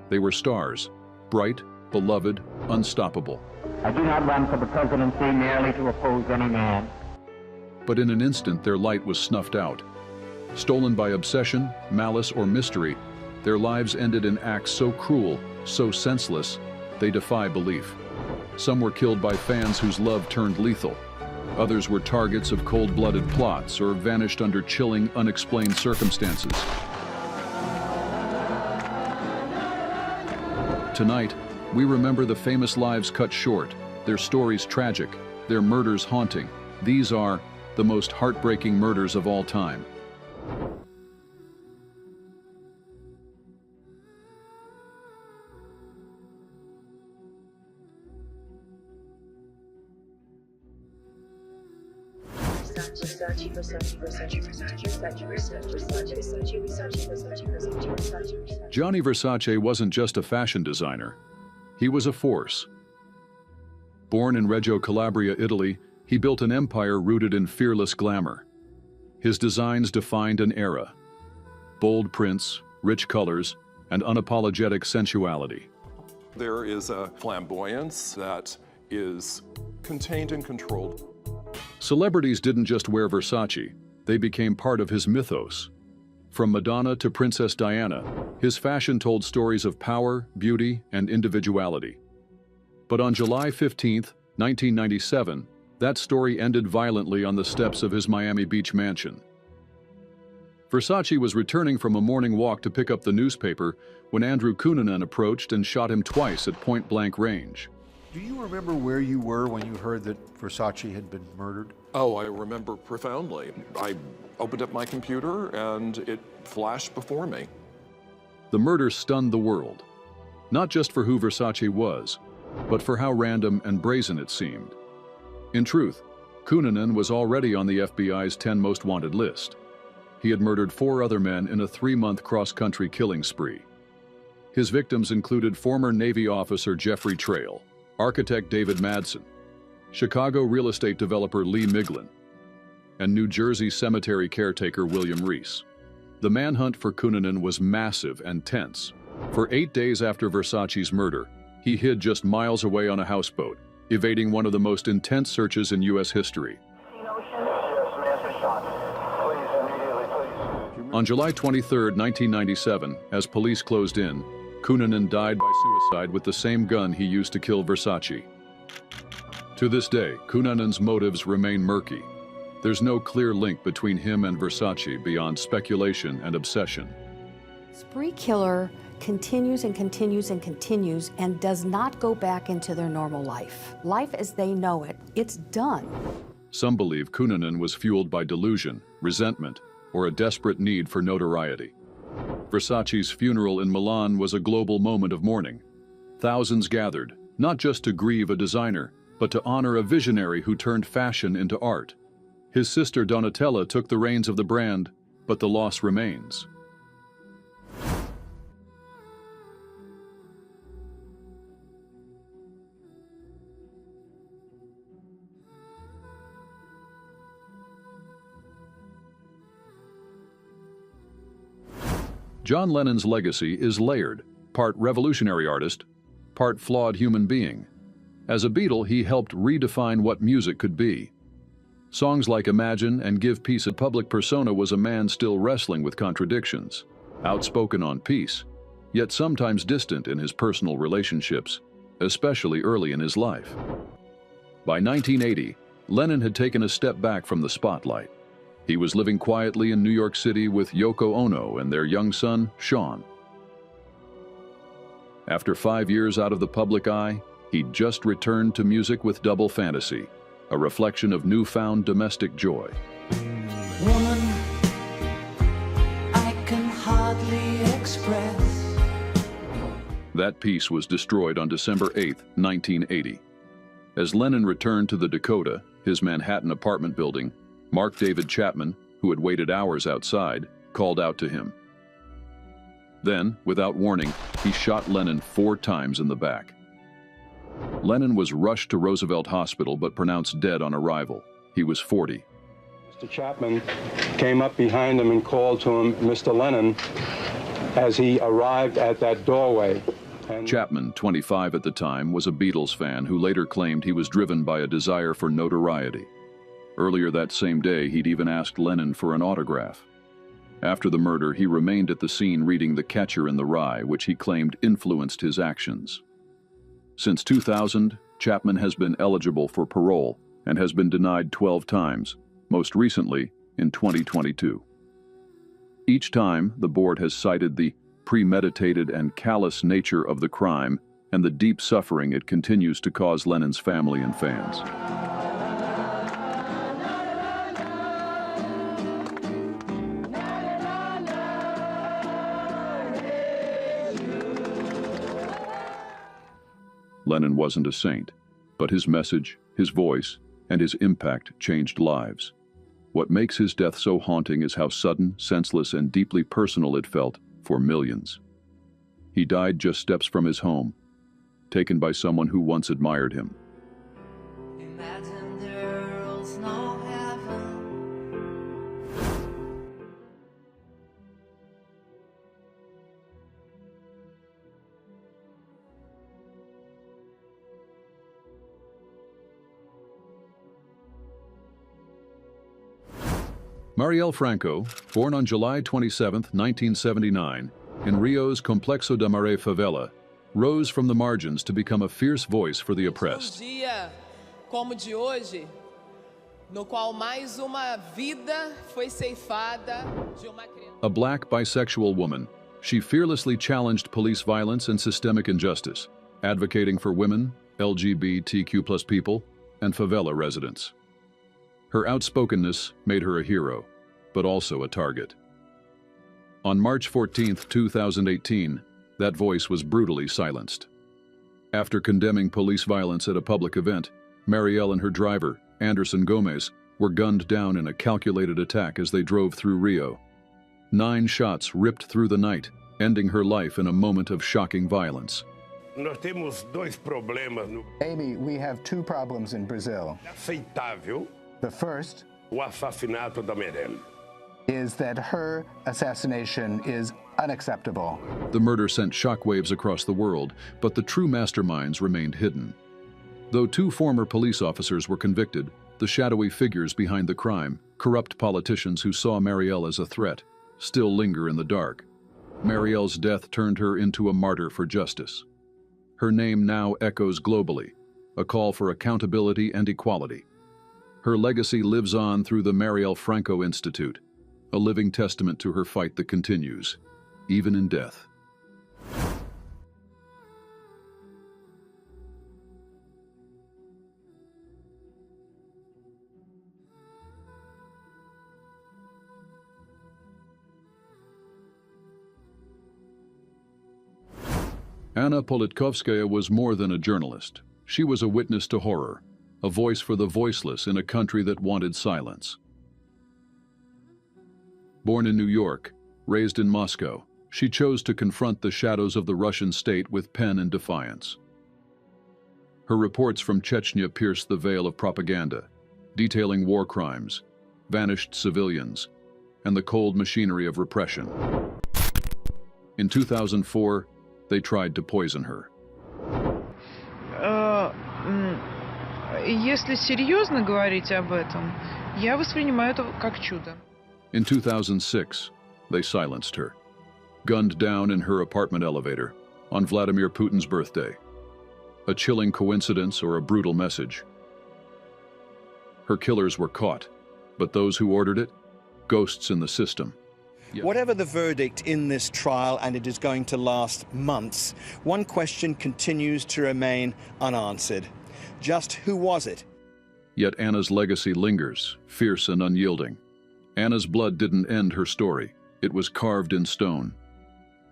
They were stars, bright, beloved, unstoppable. I do not run for the presidency merely to oppose any man. But in an instant, their light was snuffed out. Stolen by obsession, malice, or mystery, their lives ended in acts so cruel, so senseless, they defy belief. Some were killed by fans whose love turned lethal. Others were targets of cold-blooded plots or vanished under chilling, unexplained circumstances. Tonight, we remember the famous lives cut short, their stories tragic, their murders haunting. These are the most heartbreaking murders of all time. Gianni Versace wasn't just a fashion designer. He was a force. Born in Reggio Calabria, Italy, he built an empire rooted in fearless glamour. His designs defined an era. Bold prints, rich colors, and unapologetic sensuality. There is a flamboyance that is contained and controlled. Celebrities didn't just wear Versace, they became part of his mythos. From Madonna to Princess Diana, his fashion told stories of power, beauty, and individuality. But on July 15, 1997, that story ended violently on the steps of his Miami Beach mansion. Versace was returning from a morning walk to pick up the newspaper when Andrew Cunanan approached and shot him twice at point-blank range. Do you remember where you were when you heard that Versace had been murdered? Oh, I remember profoundly. I opened up my computer and it flashed before me. The murder stunned the world, not just for who Versace was, but for how random and brazen it seemed. In truth, Cunanan was already on the FBI's 10 most wanted list. He had murdered 4 other men in a 3-month cross-country killing spree. His victims included former Navy officer Jeffrey Trail, architect David Madsen, Chicago real estate developer Lee Miglin, and New Jersey cemetery caretaker William Reese. The manhunt for Cunanan was massive and tense. For 8 days after Versace's murder, he hid just miles away on a houseboat, evading one of the most intense searches in U.S. history. On July 23, 1997, as police closed in, Cunanan died by suicide with the same gun he used to kill Versace. To this day, Cunanan's motives remain murky. There's no clear link between him and Versace beyond speculation and obsession. Spree killer continues and continues and continues and does not go back into their normal life. Life as they know it, it's done. Some believe Cunanan was fueled by delusion, resentment, or a desperate need for notoriety. Versace's funeral in Milan was a global moment of mourning. Thousands gathered, not just to grieve a designer, but to honor a visionary who turned fashion into art. His sister Donatella took the reins of the brand, but the loss remains. John Lennon's legacy is layered, part revolutionary artist, part flawed human being. As a Beatle, he helped redefine what music could be. Songs like Imagine and Give Peace a public persona was a man still wrestling with contradictions, outspoken on peace, yet sometimes distant in his personal relationships, especially early in his life. By 1980, Lennon had taken a step back from the spotlight. He was living quietly in New York City with Yoko Ono and their young son, Sean. After 5 years out of the public eye, he'd just returned to music with Double Fantasy, a reflection of newfound domestic joy. Woman, I can hardly express. That piece was destroyed on December 8, 1980. As Lennon returned to the Dakota, his Manhattan apartment building, Mark David Chapman, who had waited hours outside, called out to him. Then, without warning, he shot Lennon 4 times in the back. Lennon was rushed to Roosevelt Hospital but pronounced dead on arrival. He was 40. Mr. Chapman came up behind him and called to him, "Mr. Lennon." as he arrived at that doorway. Chapman, 25 at the time, was a Beatles fan who later claimed he was driven by a desire for notoriety. Earlier that same day, he'd even asked Lennon for an autograph. After the murder, he remained at the scene reading The Catcher in the Rye, which he claimed influenced his actions. Since 2000, Chapman has been eligible for parole and has been denied 12 times, most recently in 2022. Each time, the board has cited the premeditated and callous nature of the crime and the deep suffering it continues to cause Lennon's family and fans. Lennon wasn't a saint, but his message, his voice, and his impact changed lives. What makes his death so haunting is how sudden, senseless, and deeply personal it felt for millions. He died just steps from his home, taken by someone who once admired him. Imagine there's no heaven. Marielle Franco, born on July 27, 1979, in Rio's Complexo da Maré favela, rose from the margins to become a fierce voice for the oppressed. Dia como de hoje, no qual mais uma vida foi ceifada de uma criança. A black bisexual woman, she fearlessly challenged police violence and systemic injustice, advocating for women, LGBTQ+ people, and favela residents. Her outspokenness made her a hero, but also a target. On March 14, 2018, that voice was brutally silenced. After condemning police violence at a public event, Marielle and her driver, Anderson Gomez, were gunned down in a calculated attack as they drove through Rio. 9 shots ripped through the night, ending her life in a moment of shocking violence. Nós temos dois problemas no Amy, we have 2 problems in Brazil. aceitável, The first o assassinato da Marielle. is that her assassination is unacceptable. The murder sent shockwaves across the world, but the true masterminds remained hidden. Though 2 former police officers were convicted, the shadowy figures behind the crime, corrupt politicians who saw Marielle as a threat, still linger in the dark. Marielle's death turned her into a martyr for justice. Her name now echoes globally, a call for accountability and equality. Her legacy lives on through the Marielle Franco Institute, a living testament to her fight that continues, even in death. Anna Politkovskaya was more than a journalist. She was a witness to horror, a voice for the voiceless in a country that wanted silence. Born in New York, raised in Moscow, she chose to confront the shadows of the Russian state with pen and defiance. Her reports from Chechnya pierced the veil of propaganda, detailing war crimes, vanished civilians, and the cold machinery of repression. In 2004, they tried to poison her. Если серьезно говорить об этом, я воспринимаю это как чудо. In 2006, they silenced her, gunned down in her apartment elevator on Vladimir Putin's birthday. A chilling coincidence or a brutal message? Her killers were caught, but those who ordered it, ghosts in the system. Whatever the verdict in this trial, and it is going to last months, one question continues to remain unanswered. Just who was it? Yet Anna's legacy lingers, fierce and unyielding. Anna's blood didn't end her story. It was carved in stone.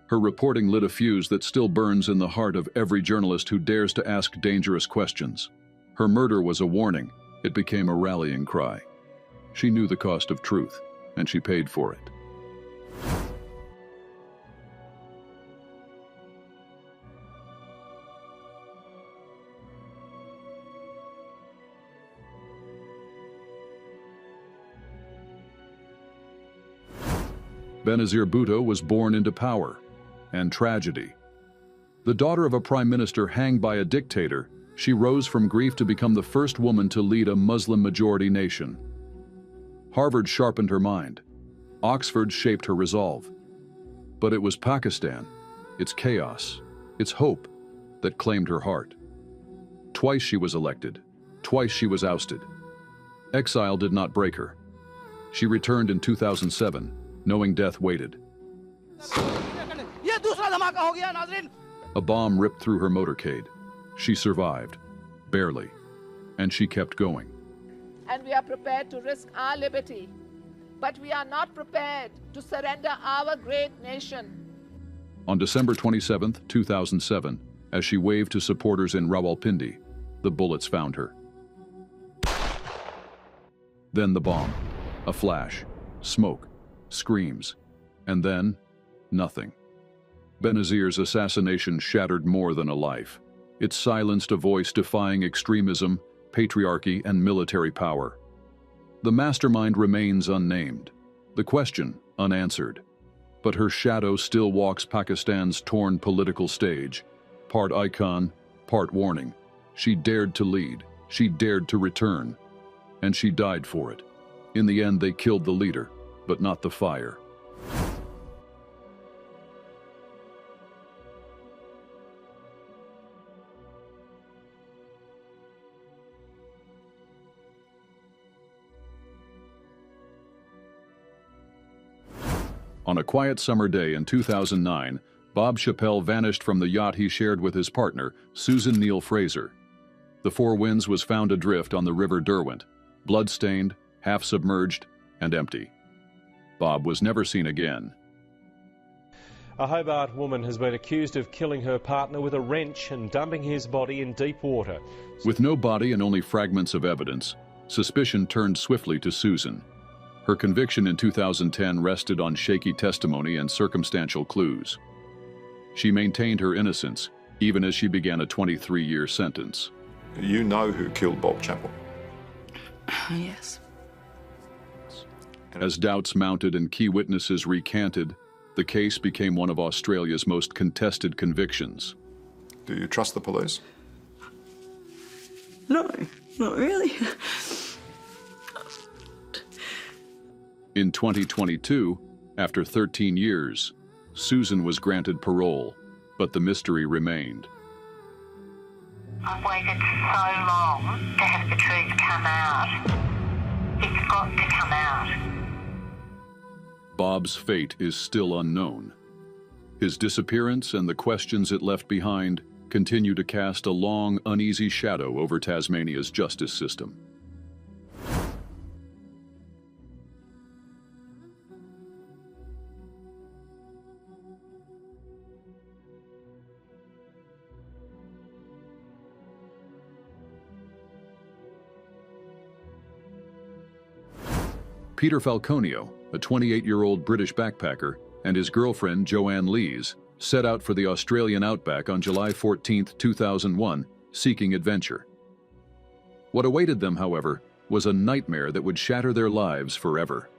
Her reporting lit a fuse that still burns in the heart of every journalist who dares to ask dangerous questions. Her murder was a warning. It became a rallying cry. She knew the cost of truth, and she paid for it. Benazir Bhutto was born into power, and tragedy. The daughter of a prime minister hanged by a dictator, she rose from grief to become the first woman to lead a Muslim-majority nation. Harvard sharpened her mind. Oxford shaped her resolve. But it was Pakistan, its chaos, its hope, that claimed her heart. Twice she was elected. Twice she was ousted. Exile did not break her. She returned in 2007, knowing death waited. A bomb ripped through her motorcade. She survived, barely, and she kept going. And we are prepared to risk our liberty, but we are not prepared to surrender our great nation. On December 27, 2007, as she waved to supporters in Rawalpindi, the bullets found her. Then the bomb, a flash, smoke, screams, and then nothing. Benazir's assassination shattered more than a life. It silenced a voice defying extremism, patriarchy, and military power. The mastermind remains unnamed, the question unanswered. But her shadow still walks Pakistan's torn political stage, part icon, part warning. She dared to lead, she dared to return, and she died for it. In the end, they killed the leader, but not the fire. On a quiet summer day in 2009, Bob Chappelle vanished from the yacht he shared with his partner, Susan Neal Fraser. The Four Winds was found adrift on the River Derwent, blood-stained, half-submerged, and empty. Bob was never seen again. A Hobart woman has been accused of killing her partner with a wrench and dumping his body in deep water. With no body and only fragments of evidence, suspicion turned swiftly to Susan. Her conviction in 2010 rested on shaky testimony and circumstantial clues. She maintained her innocence, even as she began a 23-year sentence. You know who killed Bob Chappell? Yes. As doubts mounted and key witnesses recanted, the case became one of Australia's most contested convictions. Do you trust the police? No, not really. In 2022, after 13 years, Susan was granted parole, but the mystery remained. I've waited so long to have the truth come out. It's got to come out. Bob's fate is still unknown. His disappearance and the questions it left behind continue to cast a long, uneasy shadow over Tasmania's justice system. Peter Falconio, a 28-year-old British backpacker, and his girlfriend Joanne Lees set out for the Australian outback on July 14, 2001, seeking adventure. What awaited them, however, was a nightmare that would shatter their lives forever.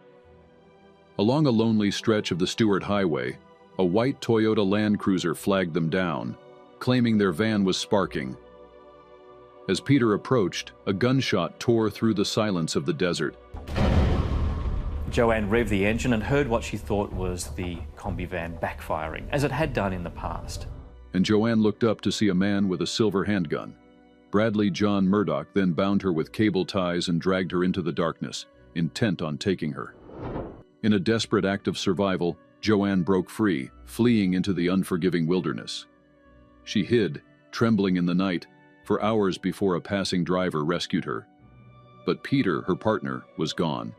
Along a lonely stretch of the Stewart Highway, a white Toyota Land Cruiser flagged them down, claiming their van was sparking. As Peter approached, a gunshot tore through the silence of the desert. Joanne revved the engine and heard what she thought was the combi van backfiring, as it had done in the past. And Joanne looked up to see a man with a silver handgun. Bradley John Murdoch then bound her with cable ties and dragged her into the darkness, intent on taking her. In a desperate act of survival, Joanne broke free, fleeing into the unforgiving wilderness. She hid, trembling in the night, for hours before a passing driver rescued her. But Peter, her partner, was gone,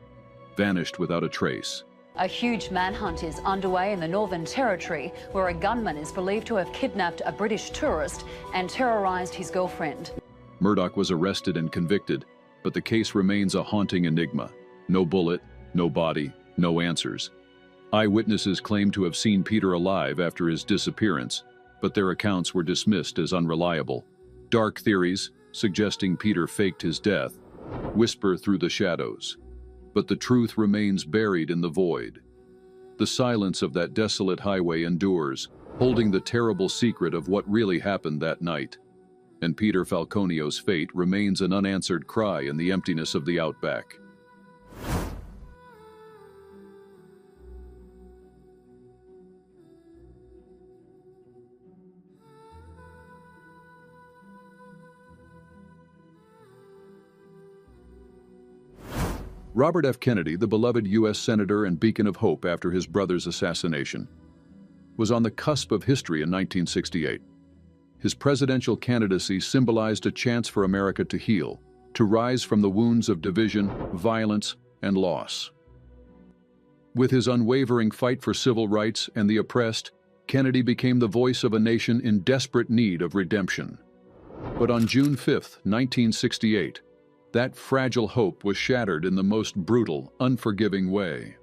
vanished without a trace. A huge manhunt is underway in the Northern Territory, where a gunman is believed to have kidnapped a British tourist and terrorised his girlfriend. Murdoch was arrested and convicted, but the case remains a haunting enigma. No bullet, no body, no answers. Eyewitnesses claim to have seen Peter alive after his disappearance, but their accounts were dismissed as unreliable. Dark theories, suggesting Peter faked his death, whisper through the shadows. But the truth remains buried in the void. The silence of that desolate highway endures, holding the terrible secret of what really happened that night. And Peter Falconio's fate remains an unanswered cry in the emptiness of the outback. Robert F. Kennedy, the beloved U.S. Senator and beacon of hope after his brother's assassination, was on the cusp of history in 1968. His presidential candidacy symbolized a chance for America to heal, to rise from the wounds of division, violence, and loss. With his unwavering fight for civil rights and the oppressed, Kennedy became the voice of a nation in desperate need of redemption. But on June 5, 1968, that fragile hope was shattered in the most brutal, unforgiving way.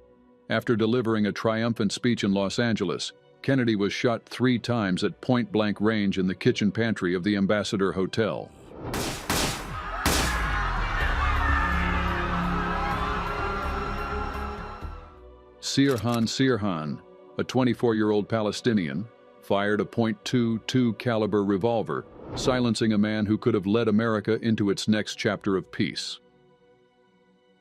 After delivering a triumphant speech in Los Angeles, Kennedy was shot 3 times at point-blank range in the kitchen pantry of the Ambassador Hotel. Sirhan, a 24-year-old Palestinian, fired a .22 caliber revolver, silencing a man who could have led America into its next chapter of peace.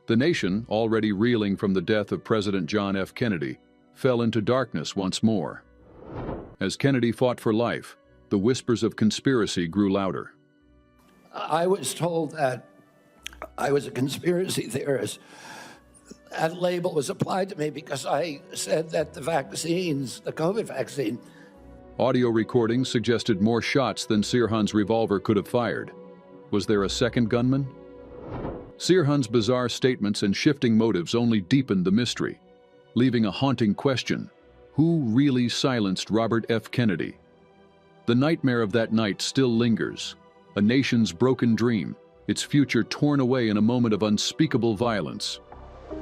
The nation, already reeling from the death of President John F. Kennedy, fell into darkness once more. As Kennedy fought for life, the whispers of conspiracy grew louder. I was told that I was a conspiracy theorist. That label was applied to me because I said that the COVID vaccine. Audio recordings suggested more shots than Sirhan's revolver could have fired. Was there a second gunman? Sirhan's bizarre statements and shifting motives only deepened the mystery, leaving a haunting question: who really silenced Robert F. Kennedy? The nightmare of that night still lingers, a nation's broken dream, its future torn away in a moment of unspeakable violence.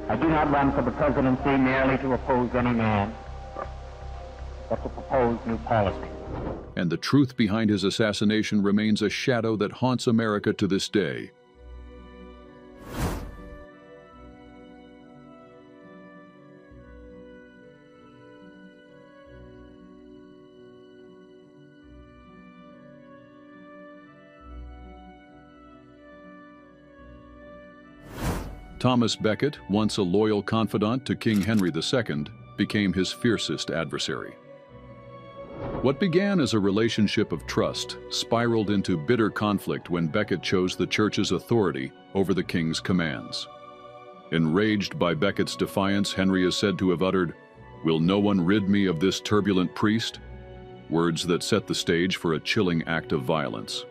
I do not run for the presidency merely to oppose any man, but to propose new policy. And the truth behind his assassination remains a shadow that haunts America to this day. Thomas Becket, once a loyal confidant to King Henry II, became his fiercest adversary. What began as a relationship of trust spiraled into bitter conflict when Becket chose the church's authority over the king's commands. Enraged by Becket's defiance, Henry is said to have uttered, "Will no one rid me of this turbulent priest?" Words that set the stage for a chilling act of violence.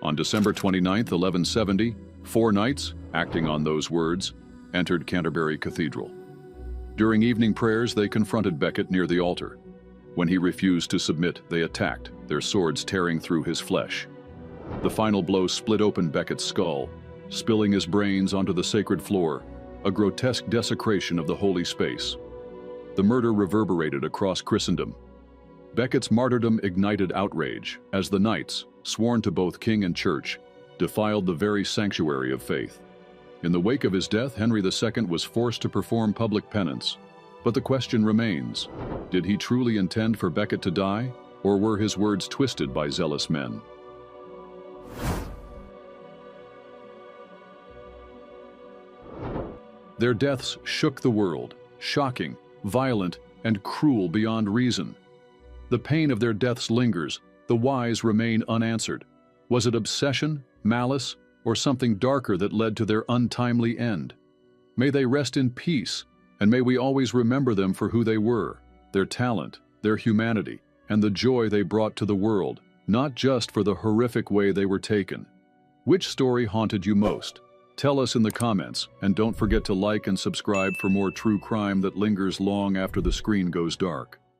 On December 29, 1170, 4 knights, acting on those words, entered Canterbury Cathedral. During evening prayers, they confronted Becket near the altar. When he refused to submit, they attacked, their swords tearing through his flesh. The final blow split open Becket's skull, spilling his brains onto the sacred floor, a grotesque desecration of the holy space. The murder reverberated across Christendom. Becket's martyrdom ignited outrage as the knights, sworn to both king and church, defiled the very sanctuary of faith. In the wake of his death, Henry II was forced to perform public penance. But the question remains, did he truly intend for Becket to die, or were his words twisted by zealous men? Their deaths shook the world, shocking, violent, and cruel beyond reason. The pain of their deaths lingers, the whys remain unanswered. Was it obsession, malice, or something darker that led to their untimely end? May they rest in peace, and may we always remember them for who they were, their talent, their humanity, and the joy they brought to the world, not just for the horrific way they were taken. Which story haunted you most? Tell us in the comments, and don't forget to like and subscribe for more true crime that lingers long after the screen goes dark.